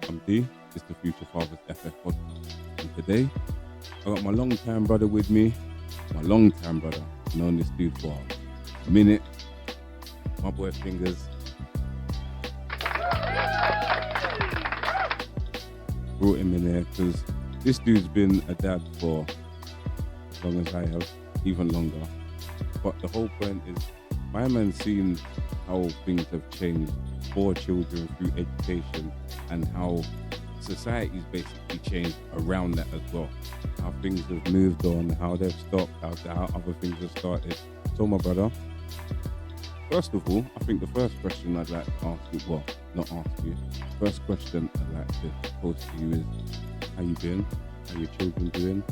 I'm D. It's the Future Fathers FF podcast. And today, I got my long-time brother with me. My long-time brother. Known this dude for a minute. My boy Fingers. Brought him in there because this dude's been a dad for as long as I have, even longer. But the whole point is, my man's seen how things have changed for children through education and how society's basically changed around that as well. How things have moved on, how they've stopped, how other things have started. So my brother, first of all, I think the first question I'd like to ask you, well, not ask you, first question I'd like to pose to you is, how you been? How your children doing?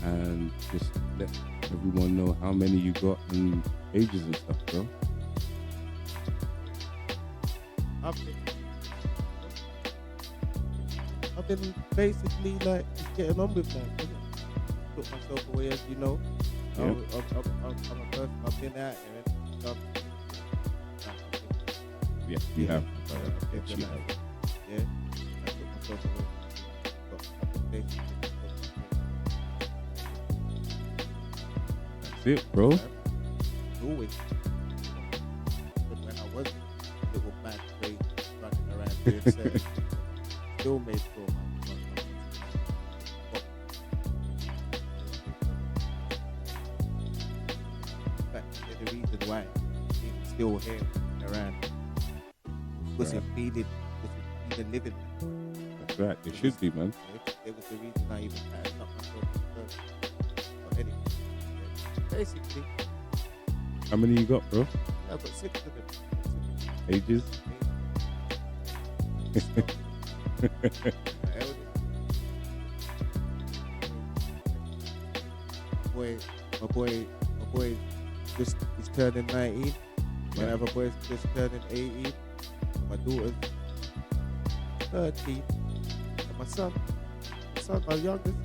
And just let everyone know how many you got and ages and stuff, bro. I've been basically like just getting on with life. Put myself away, as you know. Yeah. I'm a person. I've been out here and done. Yeah, you have. Yeah, She have. Yeah, I put myself away. But I've been basically That's it, bro. always. But when I was a little bad crazy running around doing certain things, I still made sure the reason why he's still here around was it feeling living. That's right. It should be, man. It was the reason I even had up myself first. But anyway, basically, How many you got, bro? I've got 6 of them. Ages? My eldest, my boy just is turning 19. My Yeah. other boy's just turning 18. My daughter's 13. And my son, my youngest,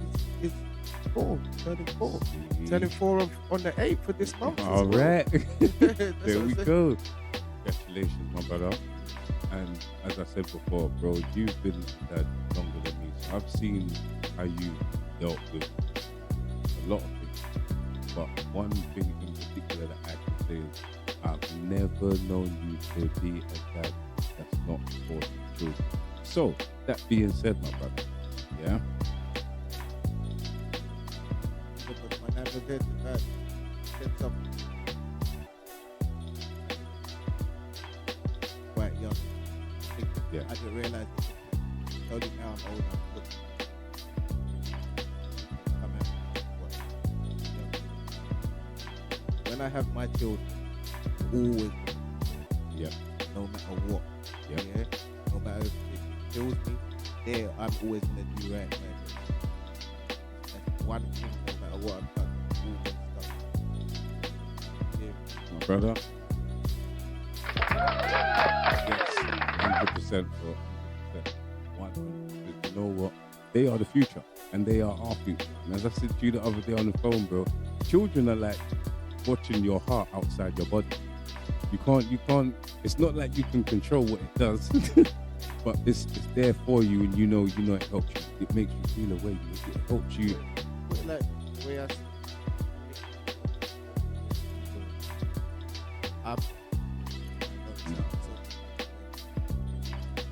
is 4, turning 4. Turning 4 on the 8th of this month. All right. That's There what we I'm saying. go. Congratulations, my brother. And as I said before, bro, you've been a dad longer than me. So I've seen how you dealt with a lot of things. But one thing in particular that I can say is I've never known you to be a dad that's not for children. So, that being said, my brother, yeah? Because my nan was there to that. Said something. Quite young. Yeah. I didn't realize it. Only now I'm older. Look. Come out. What? Young. When I have my children, always, Yeah. no matter what, Yeah. no matter if it kills me, there I'm always gonna do right by them. That's one thing, no matter what I've done, always done. Yeah. My brother. Yes, 100%, bro. 100%. 100%. You know what? They are the future, and they are our future. And as I said to you the other day on the phone, bro, children are like watching your heart outside your body. You can't. It's not like you can control what it does, but it's there for you, and you know it helps you. It makes you feel a way. It helps you. But like the way I see I'm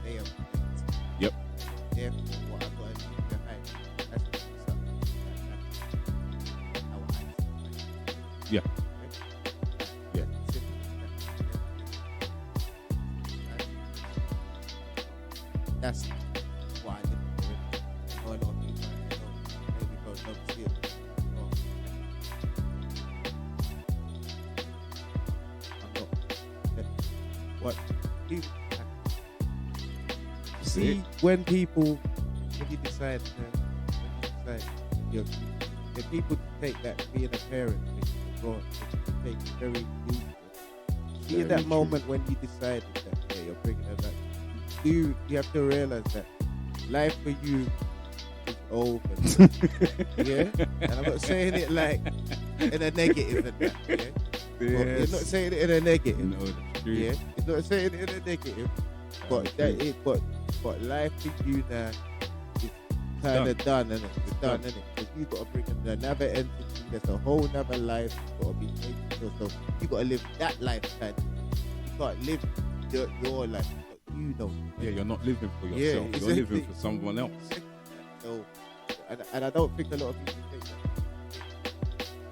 they are Yep. therefore what I've got to leave behind. That's something that our eyes. Yeah. Yeah. That's why I didn't do it. I know a lot of people maybe don't see it. I'm not. What people see when you decide you're, the people take that being a parent abroad, they take it very easy. See Very in that true. moment when you decided that you're bringing her back, you have to realize that life for you is over. Yeah, and I'm not saying it like in a negative and that. Yeah, but you're not saying it in a negative. No, that's true. Yeah, you're not saying it in a negative. But that is, but But life for you now is kind of done, and it's done, innit? Because you got to bring in another entity. There's a whole nother life. You got to be making yourself. You got to live that lifetime. You can't live your life. You know. Yeah, you're not living for Yeah, yourself. exactly. You're living for someone else. So, and I don't think a lot of people think that.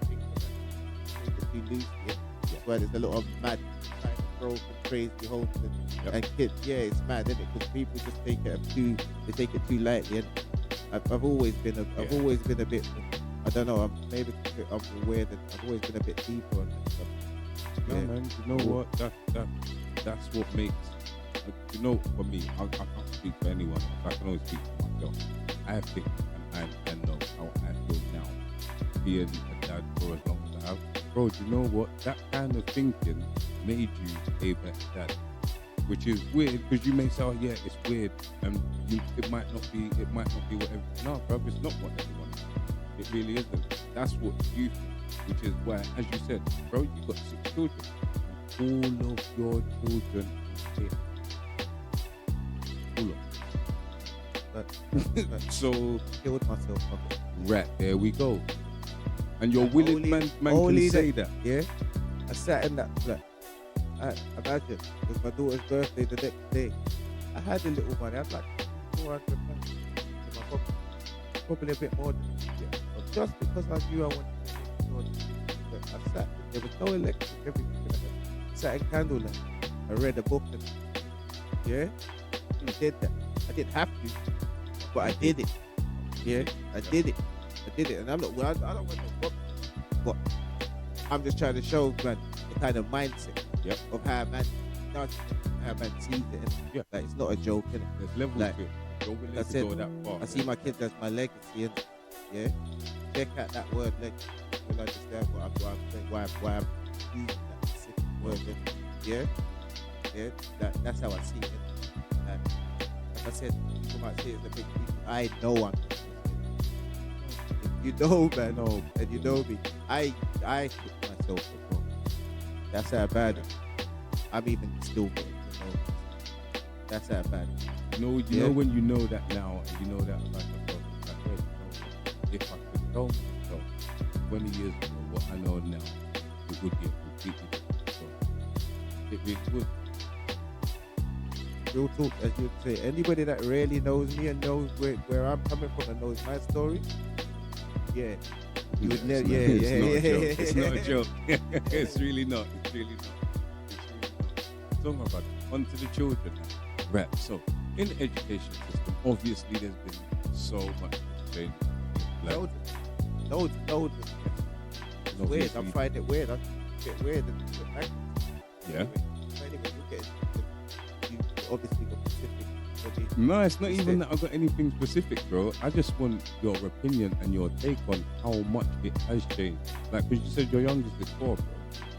Take it too loosely. That's why there's a lot of mad, kind of broken, crazy homes and kids. Yeah, it's mad, isn't it? Because people just take it too lightly. And I've always been a bit. I don't know. I'm aware that I've always been a bit deeper on that stuff. No, Yeah. man. You know what? That's what makes. You know, for me, I can't speak for anyone else. I can only speak for myself. I think and I know how I feel now, being a dad for as long as I have. Bro, do you know what? That kind of thinking made you a better dad. Which is weird, because you may say, oh yeah, it's weird, and it might not be whatever. No, bro, it's not what everyone is. It really isn't. That's what you think, which is why, as you said, bro, you got 6 children. And all of your children are here. All of them. So, Killed myself. right, there we go. And you're And willing, only- man only can say that. Yeah, I sat in that flat. Imagine, it was my daughter's birthday the next day. I had a little money. I had like £400 in my pocket. Probably a bit more than that. Yeah. But just because I knew I wanted to make sure that I sat, there was no electric, everything. I sat in candlelight. I read a book and I did that. I didn't have to, but I did it. Yeah, I did it. And I'm not, I don't want no problem. But I'm just trying to show, man, the kind of mindset of how man does it, how man sees it. And Yeah. like, it's not a joke, innit? There's levels Like, to it. You're willing that's to it. go that far. I see my kids as my legacy, and check out that word legacy. You'll understand why I'm using that specific word. That's how I see it. And like I said, people might say it's a big deal. I know I'm. If you know, man, and you know me, I took myself for wrong. That's how bad it is. I'm even still getting to know. That's how bad it is. You know when you know that now, and you know that about yourself, it's like, hey, you know, if I could tell myself 20 years ago what I know now, it would be a completely different story. It really would. Real talk, as you'd say, anybody that really knows me and knows where I'm coming from and knows my story, you would never, It's not a joke. It's really not. It's really not. Talking about it, onto the children now. Right. So, in the education system, obviously there's been so much change. Like, Loads. It's weird. I find it weird. I get weird and get back. Yeah. Anyway, look at it. You obviously got specific. No, it's not even that I've got anything specific, bro. I just want your opinion and your take on how much it has changed. Like, because you said your youngest is 4, bro.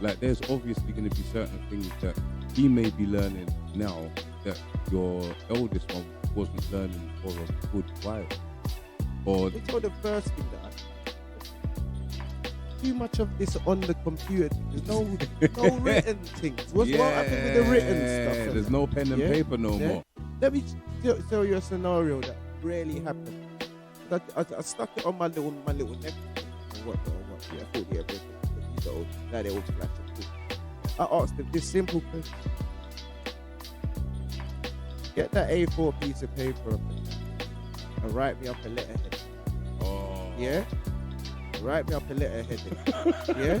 Like, there's obviously going to be certain things that he may be learning now that your eldest one wasn't learning for a good while. Or It's all the first thing that too much of this on the computer. There's no written things. What happened with the written stuff? There's no pen and paper no more. Let me tell you a scenario that really happened. I stuck it on my little nephew and what. Yeah, I thought he's old. Now they're all flashing. I asked him this simple question: get that A4 piece of paper and write me up a letterhead. Oh. Yeah. Write me up a letterhead. Yeah.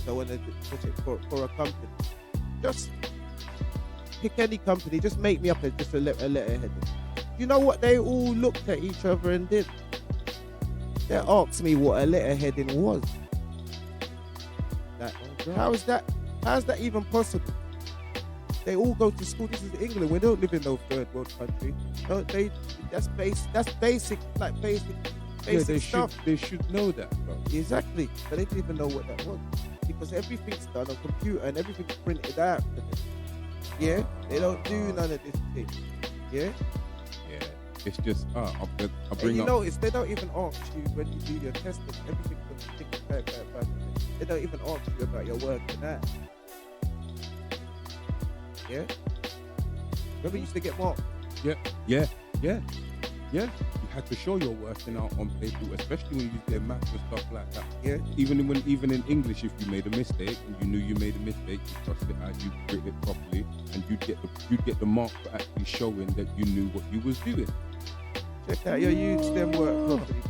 So when I put it for a company, just pick any company. Just make me up a letterhead. You know what? They all looked at each other and did. They asked me what a letterheading was. How's that even possible? They all go to school. This is England. We don't live in no third world country. No, that's basic stuff. They should know that, bro. Exactly. But they didn't even know what that was. Because everything's done on computer and everything's printed out for them. Yeah? They don't do none of this thing. Yeah? Yeah. It's just, I'll bring And you up. notice they don't even ask you when you do your testing. Everything's on tick. They don't even ask you about your work and that. Yeah? Remember, you used to get marked. Yeah. You had to show you're working out on paper, especially when you did maths and stuff like that. Yeah. Even in English, if you made a mistake and you knew you made a mistake, you crossed it out, you wrote it properly, and you'd get the mark for actually showing that you knew what you was doing. Check out your youths, them work properly.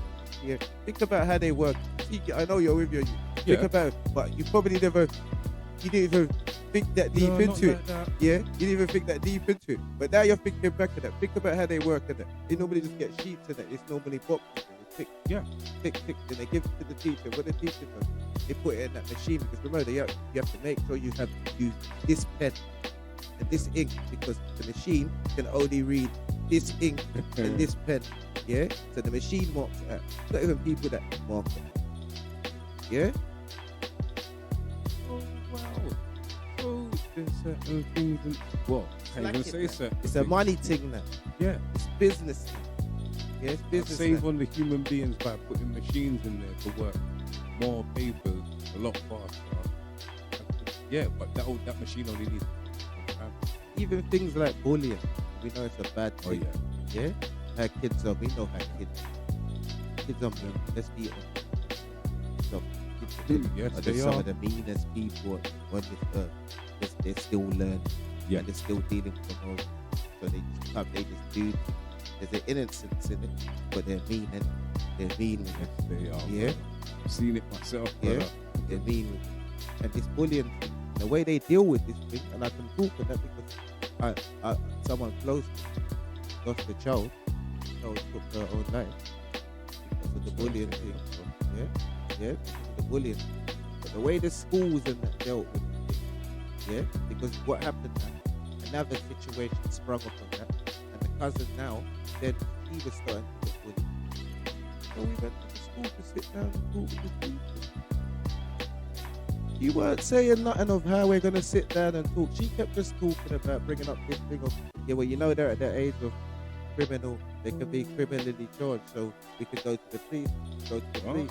Yeah. Think about how they work. See, I know you're with your youth. Think about, but you probably you didn't even think that deep into it. Like Yeah, you didn't even think that deep into it. But now you're thinking back at that. Think about how they work at that. They normally just get sheets and that. It's normally boxes. And they tick, and they give it to the teacher. What the teacher does, they put it in that machine, because remember, you have to make sure you have used this pen and this ink, because the machine can only read this ink and this pen. Yeah, so the machine marks it out. It's not even people that mark it. Yeah. Oh wow! So there's certain things, and well, I can't even say certain. It's a money thing now. Yeah, It's business. Yeah, it's I'd business. save now. on the human beings by putting machines in there to work more papers a lot faster. Yeah, but that machine only needs time. Even things like bullying, we know it's a bad Oh thing. yeah. Yeah, how kids are. We know how kids are. Let's be honest. So, Yes, are they just some are. of the meanest people on this earth. They're still learning. Yeah. And they're still dealing with the whole. So they just come, they just do things. There's an innocence in it, but they're mean in it. They're mean with it. Yes, they are. Yeah. I've seen it myself. Yeah. brother. They're mean with it. And this bullying thing, the way they deal with this thing, and I can talk on that because someone close to me lost a child, took her own life because of the bullying thing. Yeah, because of the bullying. But the way the schools and that dealt with it, yeah, because what happened now, another situation sprung up on that, and the cousin now, then he was starting to get bullied. So we went to the school to sit down and talk with the teacher. You weren't saying nothing of how we're gonna sit down and talk. She kept just talking about bringing up this thing of, yeah, well, you know, they're at that age of criminal, they can be criminally charged, so we could go to the police, Oh.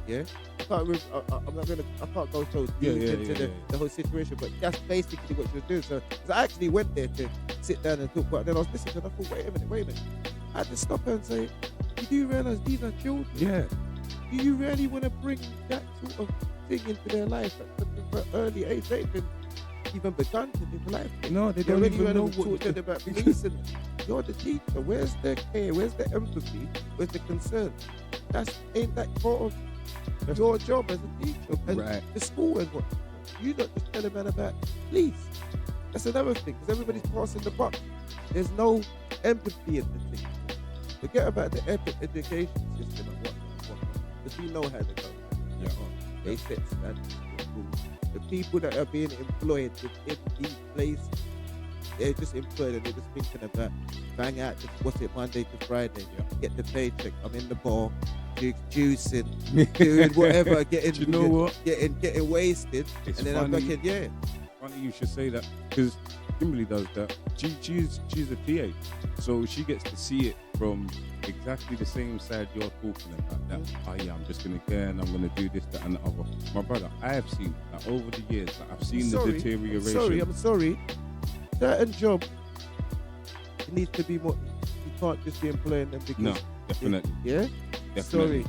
yeah. I can't remember, I can't go so deep into the whole situation, but that's basically what she was doing. So I actually went there to sit down and talk, but then I was listening and I thought, wait a minute. I had to stop her and say, you do realize these are children? Yeah. Do you really want to bring that sort of thing into their life at an early age? They haven't even begun to live life. No, they You don't already even know talk what. to them about police, and you're the teacher. Where's the care? Where's the empathy? Where's the concern? Ain't that part of your job as a teacher and Right. the school and what? You don't just tell a man about police. That's another thing, because everybody's passing the buck. There's no empathy in the thing. Forget about the education system and whatnot. Because we know how to go. Yeah. They set standards for schools. The people that are being employed within these places, they're just employed and they're just thinking about bang out, Monday to Friday, Yeah. get the paycheck, I'm in the bar, juicing, doing whatever, getting, Do you know what? getting wasted, It's and then I'm funny. thinking, yeah, Funny you should say that, because Kimberly does that. She's a TA, so she gets to see it from exactly the same side you're talking about. That oh yeah, I'm just gonna get and I'm gonna do this, that, and the other. My brother, I have seen that over the years. Like, I've seen the deterioration. I'm sorry. Certain job, it needs to be more. You can't just be employing them because. No, definitely, Yeah. definitely. Sorry.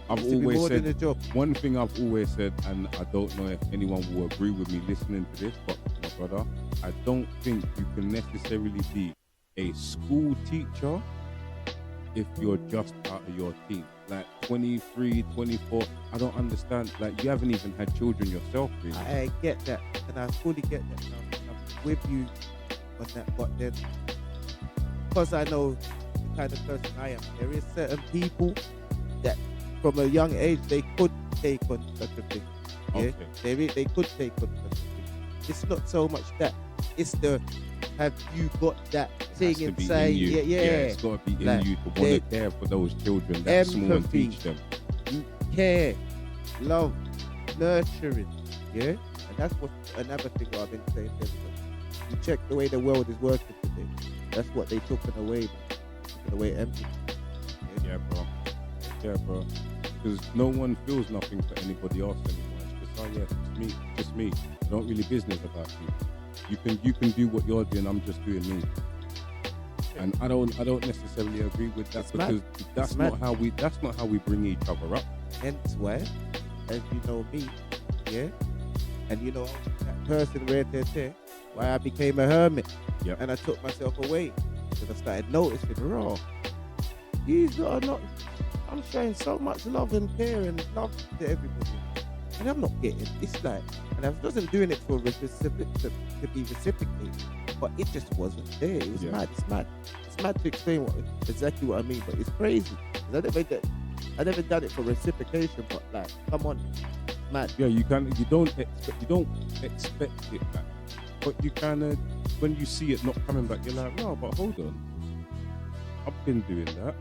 I've Needs to be always more said than a job. one thing. I've always said, and I don't know if anyone will agree with me listening to this, but my brother, I don't think you can necessarily be a school teacher if you're just out of your team. Like 23, 24, I don't understand. Like, you haven't even had children yourself, really. I get that, and I fully get that. I'm with you on that, but then, because I know the kind of person I am, there is certain people that, from a young age, they could take on such a thing. Yeah, Okay. they could take on such a thing. It's not so much that; it's the have you got that It thing has to be inside? in you. Yeah. It's got to be in Like, you to want to care for those children that small and empathy. teach them. Care, love, nurturing, yeah? And that's what another thing I've been saying to everybody. You check the way the world is working today. That's what they took away. Taking away empathy. Yeah, bro. Yeah, bro. Because no one feels nothing for anybody else anymore. It's just, oh yeah, just me. I don't really business about you. You can do what you're doing. I'm just doing me. And I don't necessarily agree with that It's because mad. that's It's not mad. how we bring each other up. Hence why, as you know me, yeah, and you know that person right there, why I became a hermit. Yep. And I took myself away because I started noticing, raw, these are not. I'm showing so much love and care and love to everybody, and I'm not getting this like. And I wasn't doing it for to be reciprocated, but it just wasn't there. It was Yeah. mad. It's mad. It's mad to explain exactly what I mean, but it's crazy. 'Cause I never done it for reciprocation, but like, come on, mad. Yeah, you don't expect it back, but you kind of when you see it not coming back, you're like, no, but hold on, I've been doing that.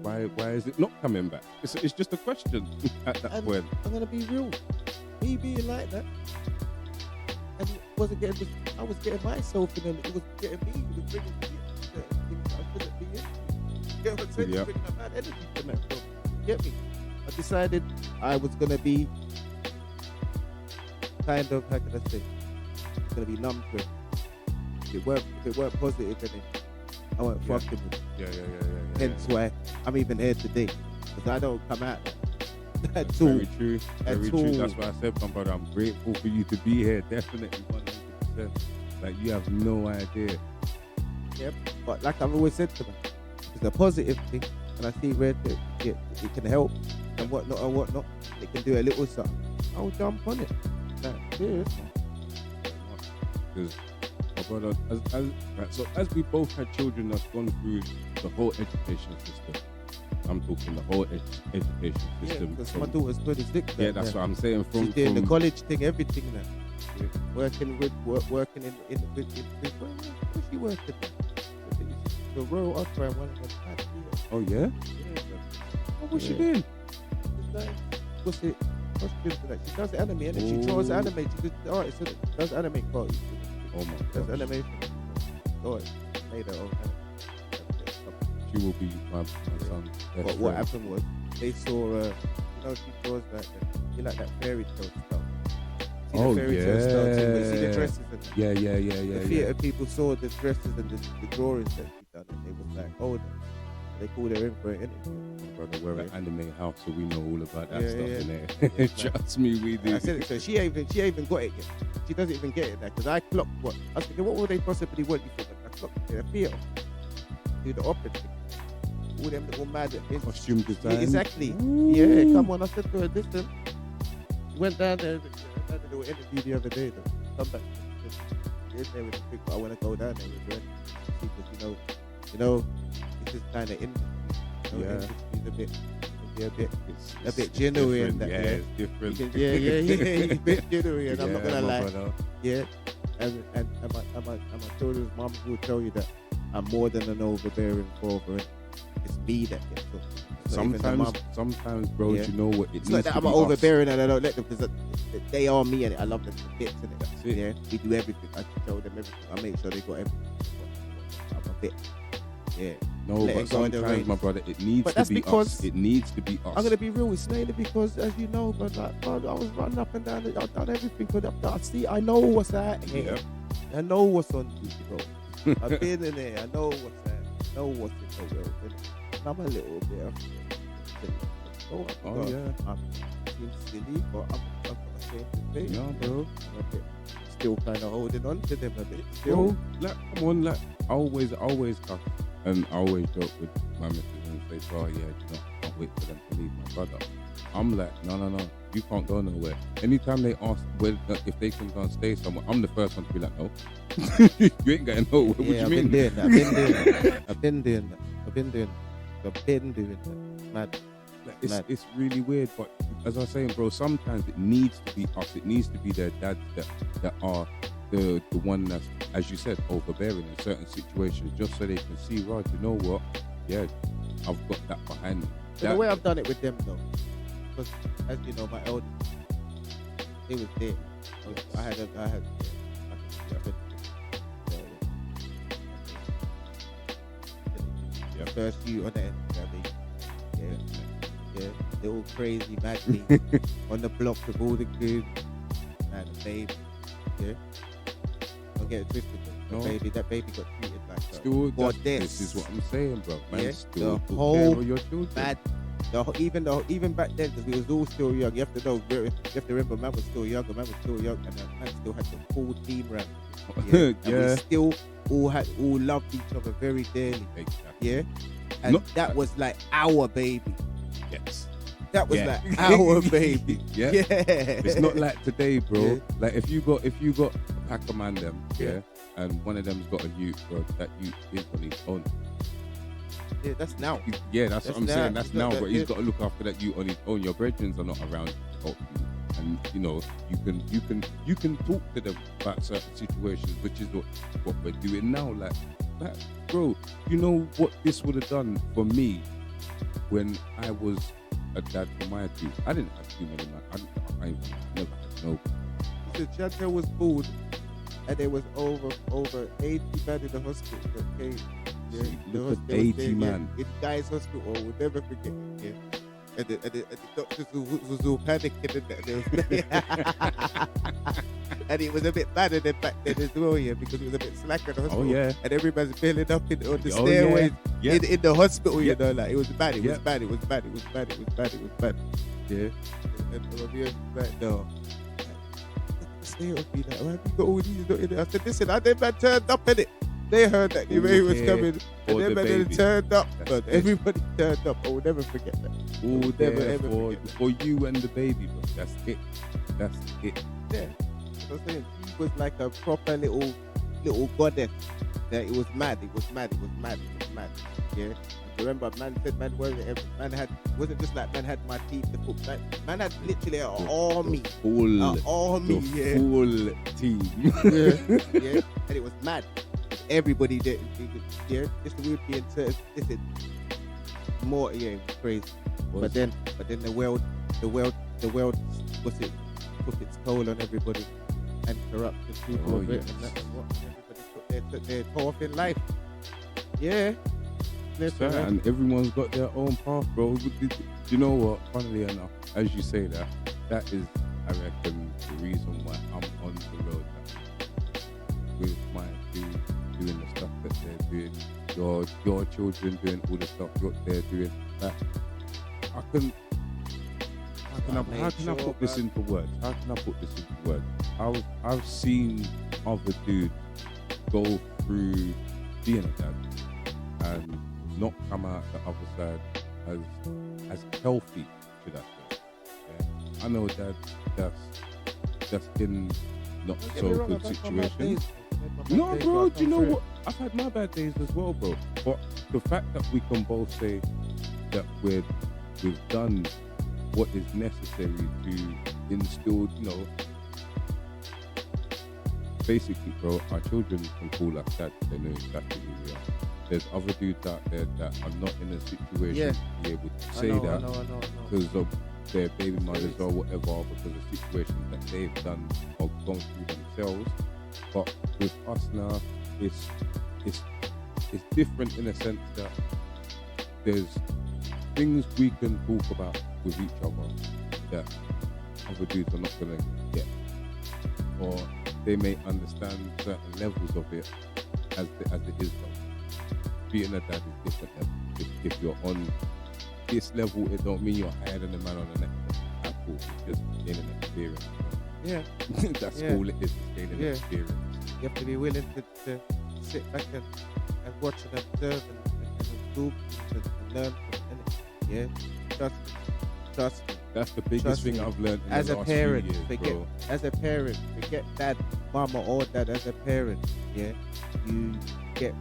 Why is it not coming back? It's just a question at that And point. I'm gonna be real. Me being like that, and wasn't getting. I was getting myself in, and it was getting me. It was bringing me things that I shouldn't be in. Get what I'm saying? Yeah. Bringing that bad energy to me. So, get me? I decided I was gonna be kind of, how can I say? Gonna be numb to it. If it weren't positive, then I weren't Yeah. fucking with it. Yeah. Hence why I'm even here today, because I don't come out like that That's at all. very true. Very At true. all. That's why I said, my brother, I'm grateful for you to be here. Definitely 100%. Like you have no idea. Yep. But like I've always said to them, it's a positive thing, and I see where it can help and whatnot. It can do a little something. I'll jump on it. Like, serious. Because my brother, as we both had children that's gone through the whole education system. I'm talking the whole education Yeah, system. because from- my daughter's 26. yeah, that's what I'm saying. From She's doing the from- college thing, everything now. Yeah. Working in where's she working? The Royal Opera, one of the bad oh yeah. yeah. Oh, what's she Yeah. doing? It's like, what's it? What's that? She does anime, and then she draws Ooh. anime. She's an artist, isn't it? Does anime parties. Oh my Does god. animation. Oh, made her own anime. She will be my son's best What friend. happened was they saw, she draws like you like that fairy tale stuff. See Oh, the fairy tale stuff thing, where you see the yeah. dresses and Yeah. the theatre people saw the dresses and the drawings that she done, and they was like, oh, they called her in for an interview. Brother, we're an anime house, so we know all about that Yeah, stuff yeah. in there. Yeah, Trust me, we do. I said it, so she ain't even got it yet. She doesn't even get it now, because I clocked what I was thinking, what would they possibly want you for? I clocked it, a theatre, do the opera thing, all them little mad Costume design. Yeah, exactly. Ooh. Yeah, come on. I said to her, listen. She went down there. I had a little interview the other day. Though. Come back. Yes, there with a quick, but I want to go down there with her. See, because you know, this is kind of industry. Yeah. Industry's a bit It's genuine. different. That, Yeah, yeah. it's different. Yeah, it's a bit genuine. I'm not gonna my lie. brother. Yeah, and my children's moms will tell you that I'm more than an overbearing father. And it's me that gets hooked. It's not even the mum. Sometimes, bro, Yeah. you know what? It It's needs not to that I'm be us. overbearing and I don't let them, because they are me and I love them to bits, and That's it. yeah, we do everything. I tell them everything. I make sure they got everything. I'm a bit, yeah. No, Let but it go in the sometimes, reins. my brother, it needs But to that's be because- us. It needs to be us. I'm gonna be real. It's mainly because, as you know, but like, I was running up and down. I've done everything. But I know what's out here. Yep. I know what's on YouTube, bro. I've been in there. I know what's there. I know what's in the world. And I'm a little bit of. Oh, yeah. I'm being silly, but I've got to say this thing. Yeah, bro. I'm a bit still kind of holding on to them a bit. Bro, Still. like, come on, like, I always cuss and I always joke with my missus and say, oh, yeah, I can't wait for them to leave my brother. I'm like, no, you can't go nowhere. Anytime they ask if they can go and stay somewhere, I'm the first one to be like, no, you ain't going nowhere. What Yeah, you I've mean? been doing that. I've been doing that. Mad. Like, Mad. it's really weird, but as I was saying, bro, sometimes it needs to be us. It needs to be their dads that are the one that's, as you said, overbearing in certain situations, just so they can see, right, you know what? Yeah, I've got that behind me. So the way I've done it with them though, because as you know, my eldest, he was there. I had Yep. first few on the end. Yeah, they're all crazy, madly on the block with all the goons and the babe. Yeah, don't get it twisted. Though. No. That baby got treated like a Still, goddess. this is what I'm saying, bro. Man, Yeah, still the took whole care of your children. Mad. Even back then, because we was all still young. You have to know. You have to remember, man was still young. Man was still young, and man still had the full team round. Yeah. And Yeah. we still all loved each other very dearly. Exactly. Yeah. And No- that was like our baby. Yes. That was Yeah. like our baby. Yeah. Yeah. It's not like today, bro. Yeah. Like if you got a pack of man them, Yeah. and one of them's got a youth, bro, that youth is on his own. Yeah, that's now. Yeah, that's what I'm That's saying. now. That's It's not now, that- but he's yeah. got to look after that youth on his own. Your brethren are not around to help you, and you know you can talk to them about certain situations, which is what we're doing now. Like, bro, you know what this would have done for me when I was a dad for my two. I didn't have too many man. I never had no. So Chantel was born, and there was over 80 men in the hospital that came. Yeah, See, the look at hospital was 80 there, man. Yeah, in Guy's hospital, we'll never forget. Yeah. And the doctors was all panicking and and it was a bit badder than back then as well, yeah, because it was a bit slack in the hospital. Oh yeah, And everybody's filling up on the Oh, stairways yeah. in the hospital, Yeah. you know, like it was bad, it Yeah. was bad, it was bad, it was bad, it was bad, it was bad. Yeah. And Romeo was like, no. Stay with me, like, why have you got all these not in it? I said, listen, I never turned up in it. They heard that your All baby was here coming, and for then the man, they baby. turned up. That's But it. everybody turned up. I will never forget that. all Never, there ever for forget you and the baby, bro. That's it. That's it. Yeah. I was saying, she was like a proper little goddess. Yeah, it was mad. It was mad. It was mad. It was mad. Yeah. And remember, man said, wasn't just like man had my team to cook. Man had literally an army. Full, An army, the yeah. full team. Yeah. And it was mad. Everybody did. Yeah. Just the weird being said, listen, more, yeah, it was crazy. But then the world, what's it, took its toll on everybody, and corrupted people Oh, of it, yes. and that, and what, and everybody took their toll off in life. Yeah. Listen, Sir, man. and everyone's got their own path, bro. You know what? Funnily enough, as you say that is, I reckon, the reason why I'm on the road now. With my team doing the stuff that they're doing, your children doing all the stuff what they're doing. Like, how can I put this into words? How can I put this into words? I've seen other dudes go through being a dad and not come out the other side as healthy, should I say? Yeah. I know that's in not Don't get so me wrong, good I've had my bad situations. days. I've had my bad No, days, bro, but I do you know come through what? I've had my bad days as well, bro. But the fact that we can both say that we've done what is necessary to instill, you know, basically, bro, our children can call us dad. They know exactly who we are. There's other dudes out there that are not in a situation Yeah. to be able to I say know, that I know. because of their baby mothers or whatever, because of situations that they've done or gone through themselves. But with us now, it's different in a sense that there's things we can talk about with each other that other dudes are not gonna get, or they may understand certain levels of it as it is. Being a dad is different level. If you're on this level, it don't mean you're higher than the man on the next level at all. It's just gaining experience. Yeah. That's Yeah. all it is. It's gaining Yeah. experience. You have to be willing to sit back and watch and observe and absorb and learn from it. Yeah. Trust me. That's the biggest Trust thing me. I've learned in As the a last parent, few years, forget bro. as a parent, forget dad, mama or dad. As a parent, yeah, you get,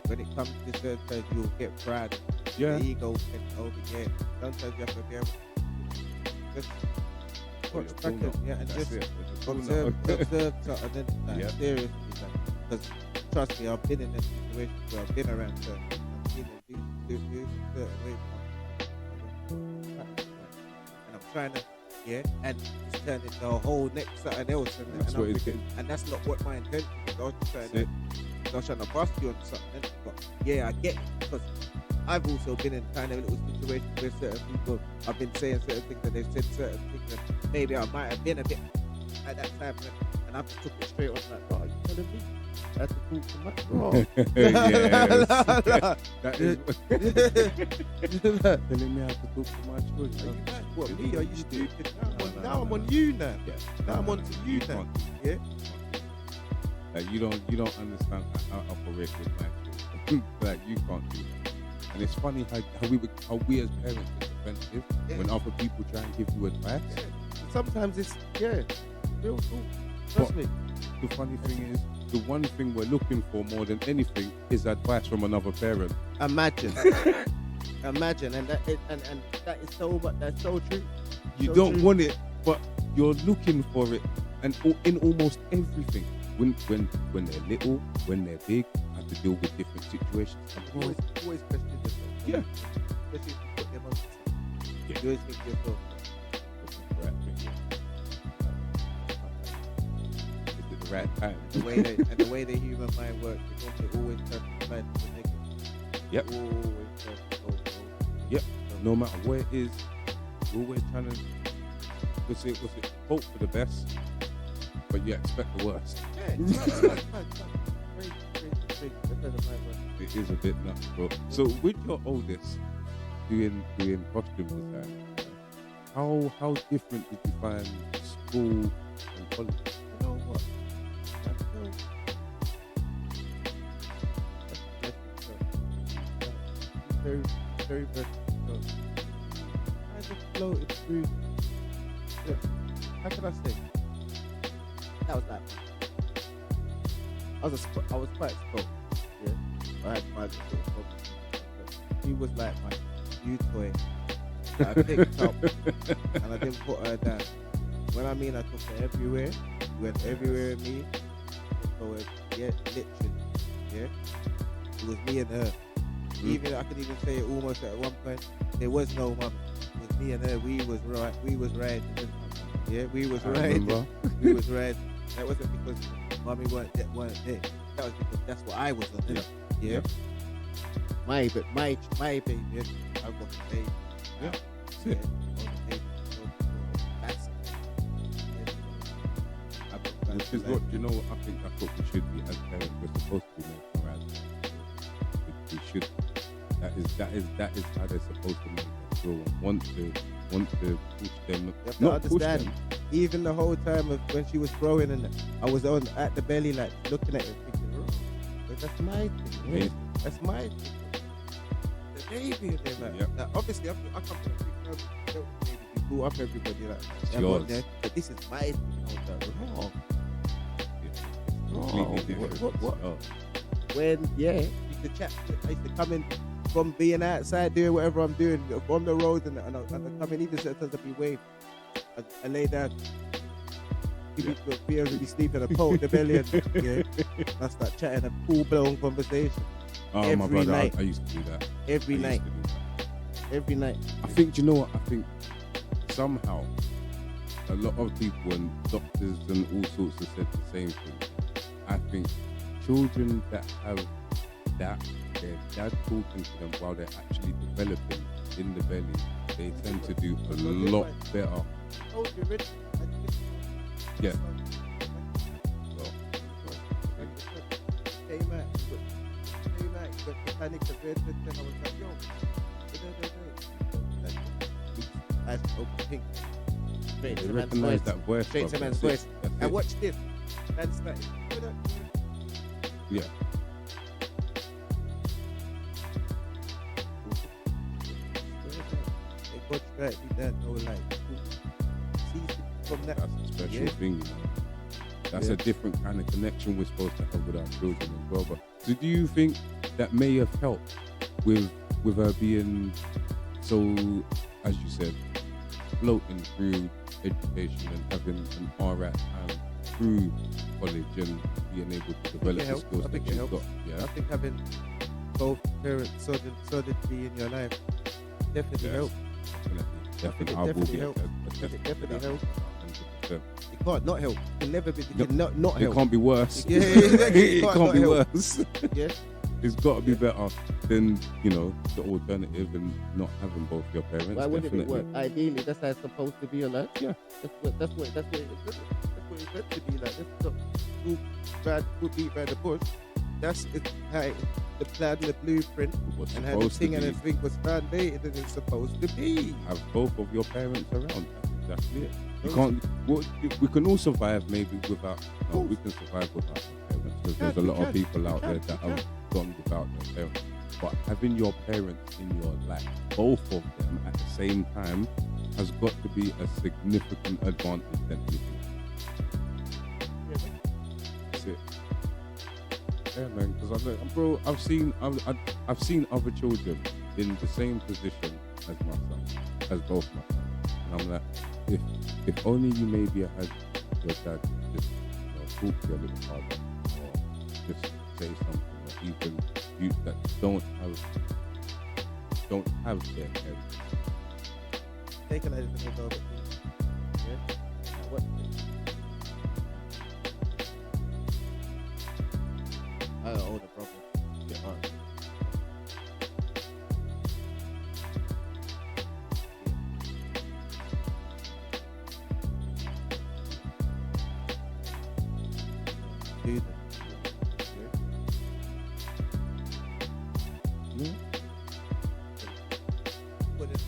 when it comes to certain things, you'll get proud. Yeah. The ego can over here. Sometimes you have to be able to just Put watch your back phone and, up. yeah, and That's just it. Put your phone observe up. something, like, Yeah. seriously, because trust me, I've been in a situation where I've been around certain things. I've seen them do certain ways, and I'm trying to, yeah, and it's turned into a whole next something else, and, That's and, what I'm it's thinking, and that's not what my intention was. I was just trying That's to, I was trying to bust you on something, but yeah, I get it, because I've also been in kind of little situations where certain people have been saying certain things and they've said certain things and maybe I might have been a bit at that time and I just took it straight on like, what are you telling me? I had to talk to my bro. Yes. Nah. That is telling me how to talk to my Are children. you mad? What, me? Are you stupid? No, Now I'm on you now. Yeah. Now I'm on to you now. can't do Yeah. that. Like, you don't understand how I operate with my children. Like, you can't do that. And it's funny how we as parents get defensive Yeah. when other people try and give you advice. Yeah. Sometimes it's real talk. Trust me. The funny thing is, the one thing we're looking for more than anything is advice from another parent. Imagine, and that is so, but that's so true. You So don't true. want it, but you're looking for it, and in almost everything. When they're little, when they're big, have to deal with different situations. Always question yourself. Yeah. Especially if you put them on. Yeah. You always think to yourself, This is the right thing. Is it the right time? the way the human mind works, it always turns the bad to the negative. Yep. Always turns the negative. Yep. No matter where it is, you're always trying to hope for the best, but you expect the worst. Yeah, it's mad. Crazy. That's how the mind works. It is a bit nuts, bro. So with your oldest doing costume design, how different did you find school and college? You know what? I feel that's a blessing. It's very blessed. I just floated through. How can I say? That was like I was quite spoiled. Yeah, I had my little problem. She was like my new toy that I picked up, and I didn't put her down. When I mean I took her everywhere, she went everywhere with me. So yeah, literally, yeah. It was me and her. Even I could even say it almost at one point. There was no mum. It was me and her. We was riding. Yeah, we was I riding. remember. We was riding. That wasn't because mommy weren't there. That was because that's what I was on. Yeah. Yeah. Yeah. My baby. Yeah. I got the baby. Yeah. Yeah. On the baby. That's it. Yeah. I got plans Which for is life. what, you know, I think that's what we should be as parents. We're supposed to be making right. We should. That is how they're supposed to make us feel. Want to push them. You have to Not push understand. them. Even the whole time of when she was growing and I was on at the belly like looking at it thinking, oh, but that's my thing. Yeah. That's my thing. The baby and then like, Yep. like, obviously I come from a big family. Don't maybe we grew up everybody like It's that, yours. but this is my thing. I was like, wrong. Completely different. What? Oh, When used to chat. I used to come in from being outside doing whatever I'm doing on the road and I come in even sometimes I'd be waved. I lay down. Be able to be sleeping and poke the belly and I start chatting a full blown conversation oh my Every brother, night. I used to do that. every I night. used to do that. Every night. I think, you know what? I think somehow a lot of people and doctors and all sorts have said the same thing. I think children that have that, their dad talking to them while they're actually developing in the belly, they tend to do a lot better. Told you, Rich. Yeah. Came out. Got the panic, the red, and I was like, yo. Eyes open pink. Straight They to man's recognize voice. that voice. Straight bro. to man's That's voice. it. That's And it. watch this. Man started. Yeah. They got straight with that, no like. See from that. That's a special Yeah. thing, you know. That's Yeah. a different kind of connection we're supposed to have with our children as well. But so do you think that may have helped with her being so, as you said, floating through education and having an alright time through college and being able to develop the helps. skills I that think it she's helps. got? I Yeah. think having both parents solidly in your life definitely Yes. helps. Definitely. it I will definitely be helps. attesting It definitely to that helps. 100%. It can't not help. It can never be. It No, can not It help. can't be worse. Yeah, exactly. It Can't can't not be help. worse. Yeah. It's got to be Yeah. better than, you know, the alternative and not having both your parents. Why wouldn't definitely. it work? Ideally, that's how it's supposed to be, your life. Yeah. That's what it is. Isn't it? That's what it's meant to be like, let's not put beat by the bush. That's it's how the plan, the blueprint, What's and how the supposed to thing and be. everything was founded and it's supposed to be. Have both of your parents around. That's exactly it. You Those- can't. Well, we can all survive maybe without. No, we can survive without our parents because there's a we lot of can, people we out can, there that we have gone without their parents. But having your parents in your life, both of them at the same time, has got to be a significant advantage than anything. That's it. Yeah, man. Because bro, I've seen other children in the same position as my son, as both my sons, and I'm like, if only you maybe had your dad just talk to your little father, or just say something, or even you that don't have their parents. Take a little bit of over. Yeah. Now what? I got older brother. Yeah, all right. Do that. Yeah. Yeah. Put it.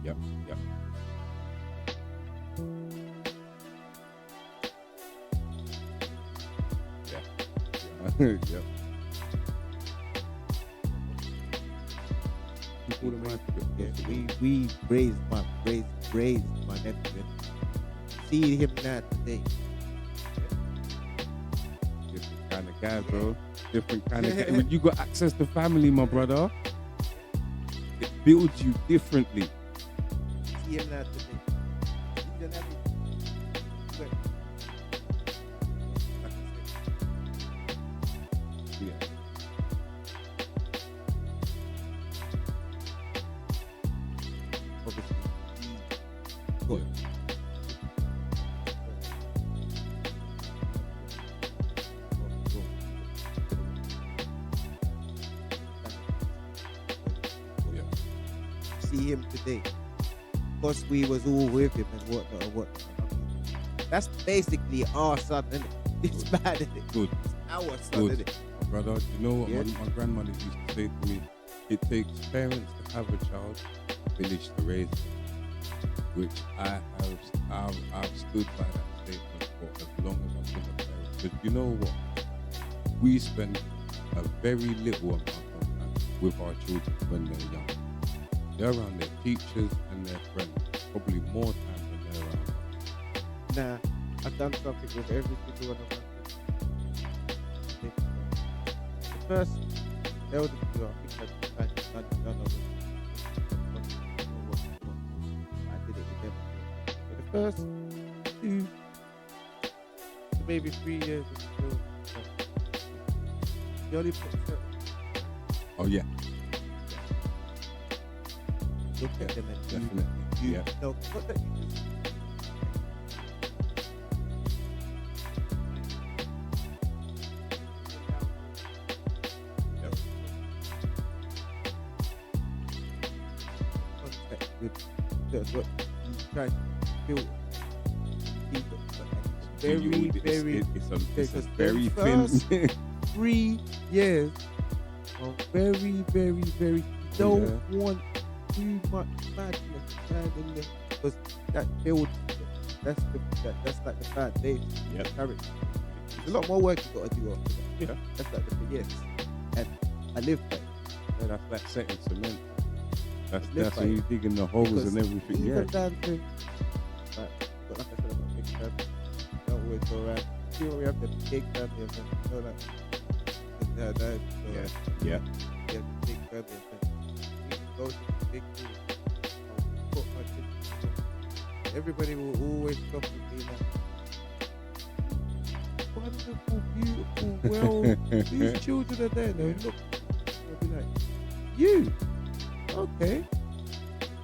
Yep. Yeah. Yep. People in my Yeah, we raised my nephew. See him now today. different kind of guy, bro. Different kind of guy. When you got access to family, my brother, it builds you differently. See him now today. He don't have it. But, like I said, Yeah. obviously, he got Yeah. see him today. Because we was all with him and whatnot and whatnot. I mean, that's basically our son, isn't it? It's bad, isn't it? Good. It's our son, Good. isn't it? My brother, you know what Yeah. my grandmother used to say to me? It takes parents to have a child, a village to raise them. Which I've stood by that statement for as long as I've been a parent. Because you know what? We spend a very little amount of time with our children when they're young. They're around their teachers and their friends, probably more time than they're around us. Nah, I've done something with every single one of my kids. The first eldest girl, I think I done over. I did it with them. But the first 2 to maybe 3 years of still, you only put certain, Oh yeah, look at them and definitely. you Yeah. no, not that you just contact with what you try to build. People, but To you, very, it's very a because very the thin. 3 years are very, very, very. You don't want too much madness, man, in there because that builds. That's like the foundation. Yep. The character. There's a lot more work you got to do after that. Yeah. That's like the yes. And I live by it. Yeah, that's like setting cement. Live That's by when it. you digging the holes Because and everything. even Yeah. down to like I said, I've got a big family. Don't always go around. See when we have the big family event, you know, like Yeah. we have the big family event. We go to the big pool. I'll put my kids in the pool. Everybody will always stop and be like, wonderful, beautiful, well, these children are there. They'll look, they'll be like, you, okay.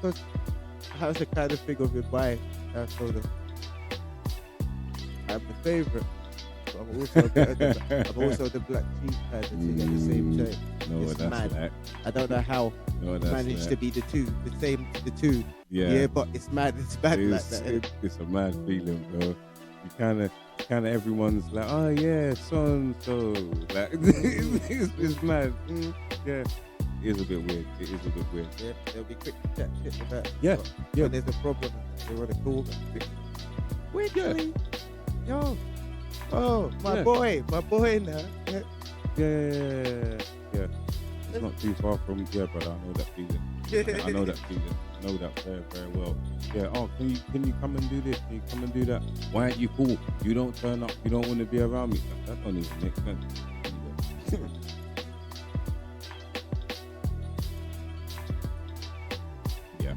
Because how's the kind of thing of it by soda? I'm the favorite. but I'm also a bit of I'm also the black sheep kind of thing at the same time. No, It's that's mad. like. I don't know how No, that's managed like. to be the same the two. Yeah. But it's mad like It's, that. it's a mad feeling, bro. You kind of everyone's like, oh yeah, so and so. Like, it's mad. Yeah, it is a bit weird. It is a bit weird. Yeah, they'll be quick to chat shit about. Yeah, but yeah. When there's a problem, they want to call them. Quickly, yo, oh my Yeah. boy now. Yeah. Yeah. It's not too far from brother. I know that feeling. I know that feeling. I know that very, very well. Yeah. Oh, can you come and do this? Can you come and do that? Why aren't you cool? You don't turn up. You don't want to be around me. That don't even make sense. Anyway. Yeah.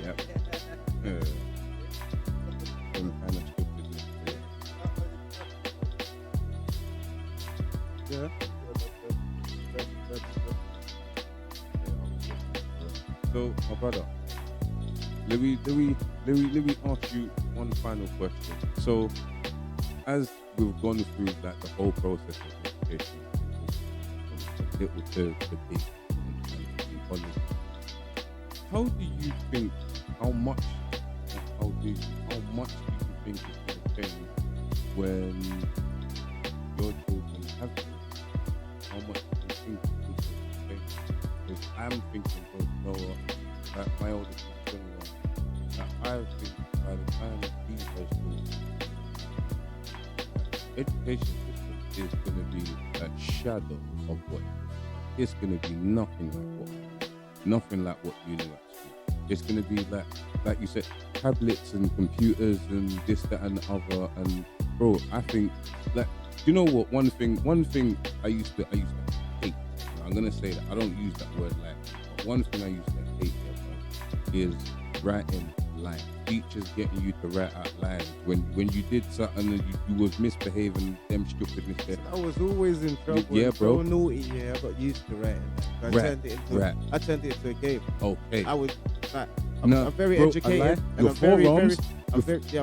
Yep. Some kind of stupidness. Yeah. So, my brother, let me ask you one final question. So, as we've gone through like the whole process of education, from little to big and college, how do you think? How much do you think it's going to change when your children have children? How much do you think it's going to change? Because I'm thinking, you know what, that my oldest is 21, that I think by the time he has children, education system is going to be a shadow of what it's going to be nothing like what you knew at school. It's going to be like you said, tablets and computers and this, that, and the other. And bro, I think you know what? One thing I used to hate. Now, I'm gonna say that I don't use that word like, but one thing I used to hate, bro, is writing lines. Teachers getting you to write out lines when you did something and you was misbehaving, them stupidness there. I was always in trouble. Yeah, bro. So naughty. Yeah, I got used to writing. I turned it into a game. Okay. I was like, No, I'm very bro, educated, and your I'm very forearms. I'm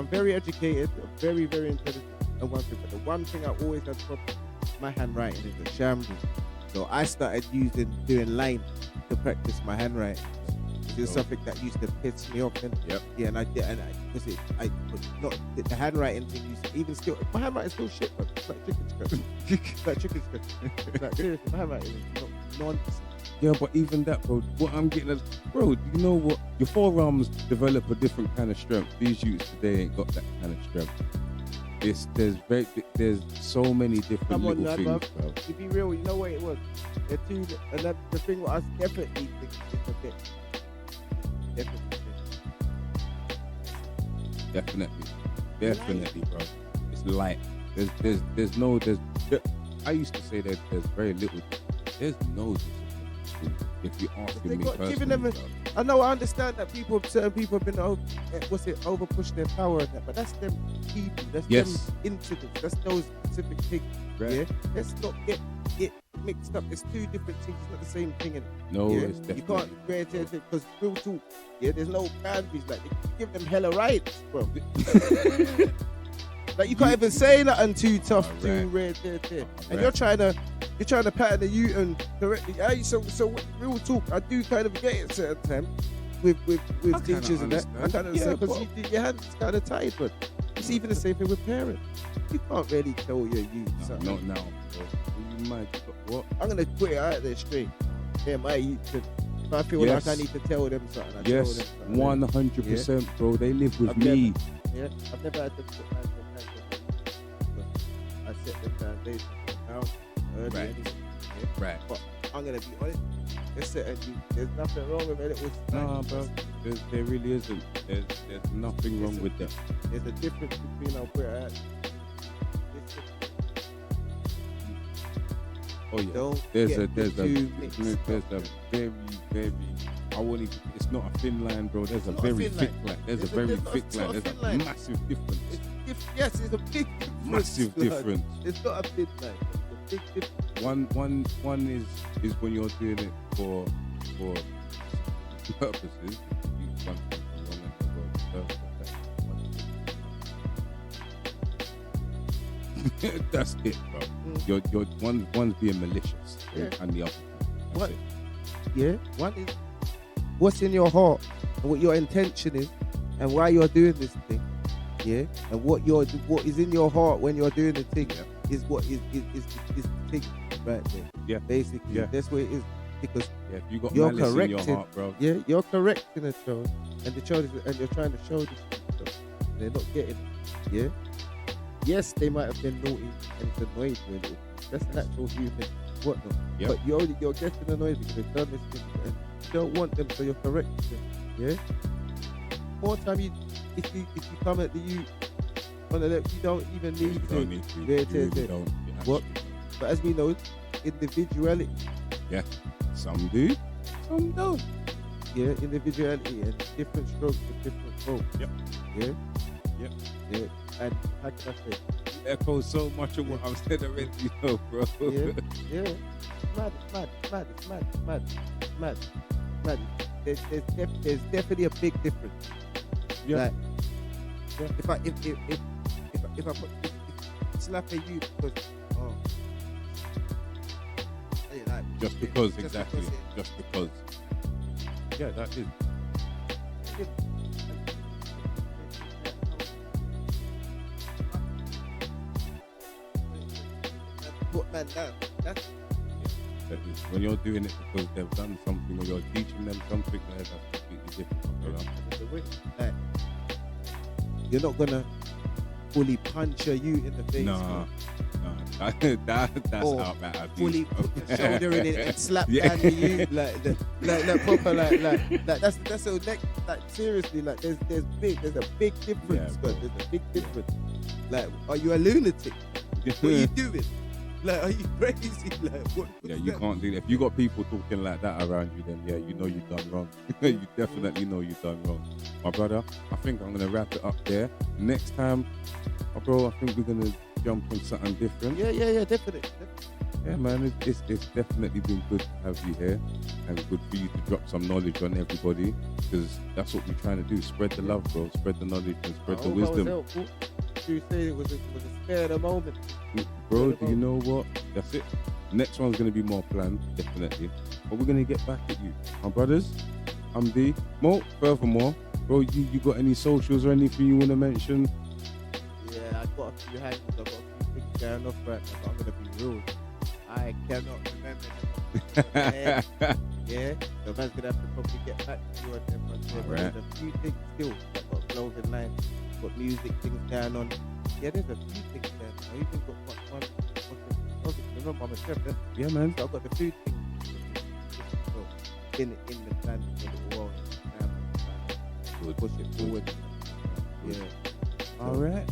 very educated. I'm very, very intelligent. And one thing, but the one thing I always had problem, my handwriting is a shambles. So I started doing lines to practice my handwriting. It's something that used to piss me off. Yep. Yeah, and I was not the handwriting thing. Even still, my handwriting still shit, but it's like chicken scratch. It's like chicken scratch. Like seriously, my handwriting is nonsense. Yeah, but even that, bro, what I'm getting at, bro, do you know what? Your forearms develop a different kind of strength. These youths today ain't got that kind of strength. There's so many different Come on, little now, things, bro. To be real, you know what it was? The thing what I definitely think is a bit. Definitely, bro. It's light. I used to say that there's very little. There's no discipline. If you ask me personally, I know, I understand that certain people have been over push their power and that, but that's them people. That's them incidents. That's those specific things. Right. Yeah. Let's not get it mixed up. It's two different things. It's not the same thing. No, yeah? it's definitely. You can't because real talk. Yeah, there's no boundaries. Like you give them hella rights, bro. Like you can't even say nothing too tough, too red, and you're trying to pattern the youth and correctly. So real talk. I do kind of get it certain time with teachers and that. I kind of understand because your hands is kind of tied, but it's even the same thing with parents. You can't really tell your youth something. Not now, bro. You might. What? I'm gonna put it out there straight. Yeah, my youth. If I feel like I need to tell them something, I tell them something. 100%, bro. They live with me. I've never had to put my hands on I set the foundation now early anyway. Right. But I'm gonna be honest. There's nothing wrong with it. Nah, bro. There really isn't. There's nothing wrong with that. There's a difference between where I at. Oh yeah. There's a very, very. I won't even. It's not a thin line, bro. There's a very thick line. There's a very thick line. There's a massive difference. Yes, it's a big difference. Massive difference. It's not a thin line. It's a big difference. One is when you're doing it for purposes. done something wrong and the world deserves that. That's it, bro. You're one's being malicious, Yeah. and the other. That's What? it. Yeah. One is what's in your heart and what your intention is and why you're doing this thing. Yeah. And what is in your heart when you're doing the thing Yeah. is what is the thing right there. Yeah. Basically. Yeah. That's what it is. Because Yeah, if you got You're malice in your corrected. heart, bro. yeah, you're correcting a child and the child is, and you're trying to show this to them. They're not getting it. Yeah. Yes, they might have been naughty and it's annoyed you a little. That's natural human whatnot. Yep. But you're getting annoyed because they've done this thing and you don't want them, so you're correcting them. Yeah. More time if you come at the youth on the left, you don't even You need don't to. need to. Yeah, You it is, really yeah. don't. You What? actually But as we know, individuality. don't. Some do, some don't. Yeah, individuality and different strokes for different folks. Yep. Yeah. Yep. Yeah. And how can I say? Echo so much of what I've said already, bro. Yeah. Yeah. Mad. There's definitely a big difference. Yeah. Like, if I slap at you because hey, like, Just because, just exactly. because Just because. Yeah, that is. put man down. That's That is. When you're doing it because they've done something or you're teaching them something, that's completely different. You know? the way. Like, you're not gonna fully punch a you in the face. Nah, man. that's Or out that abuse, Fully bro. put your shoulder in it and slap Yeah. down to you like proper like that's a neck like seriously like there's a big difference, Yeah, bro. but there's a big difference. Like, are you a lunatic? What are you doing? Like, are you crazy? Like, what? Yeah, you can't do that. If you got people talking like that around you, then yeah, you know you've done wrong. You definitely know you've done wrong. My brother, I think I'm going to wrap it up there. Next time, my bro, I think we're going to jump on something different. Yeah, definitely. Yeah, man, it's definitely been good to have you here and good for you to drop some knowledge on everybody because that's what we're trying to do. Spread the love, bro. Spread the knowledge and spread the wisdom. Helpful. You say it was a spare of the moment. Bro, do you know what? That's it. Next one's going to be more planned, definitely. But we're going to get back at you. My brothers, I'm D. Mo, furthermore, bro, you got any socials or anything you want to mention? Yeah, I got a few handles, I got a few things going off right now, but I'm gonna be real. I cannot remember them. Yeah, the man's gonna have to probably get back to you on them. But Alright. there's a few things still. I've got clothing line, got music things going on. Yeah, there's a few things going on. I even got one remember I'm a chef, eh? Yeah, man. So I've got the food thing in the plan for a little while. Good. Push it forward. Yeah. All right.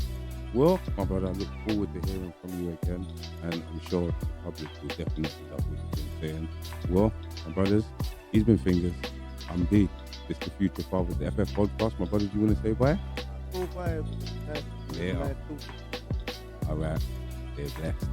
Well, my brother, I look forward to hearing from you again, and I'm sure the public will definitely love what you've been saying. Well, my brothers, he's been Fingers. I'm D. It's the Future Fathers, the FF podcast. My brothers, you want to say bye? Cool vibes. Nice. Yeah. Nice talking. All right. Stay blessed.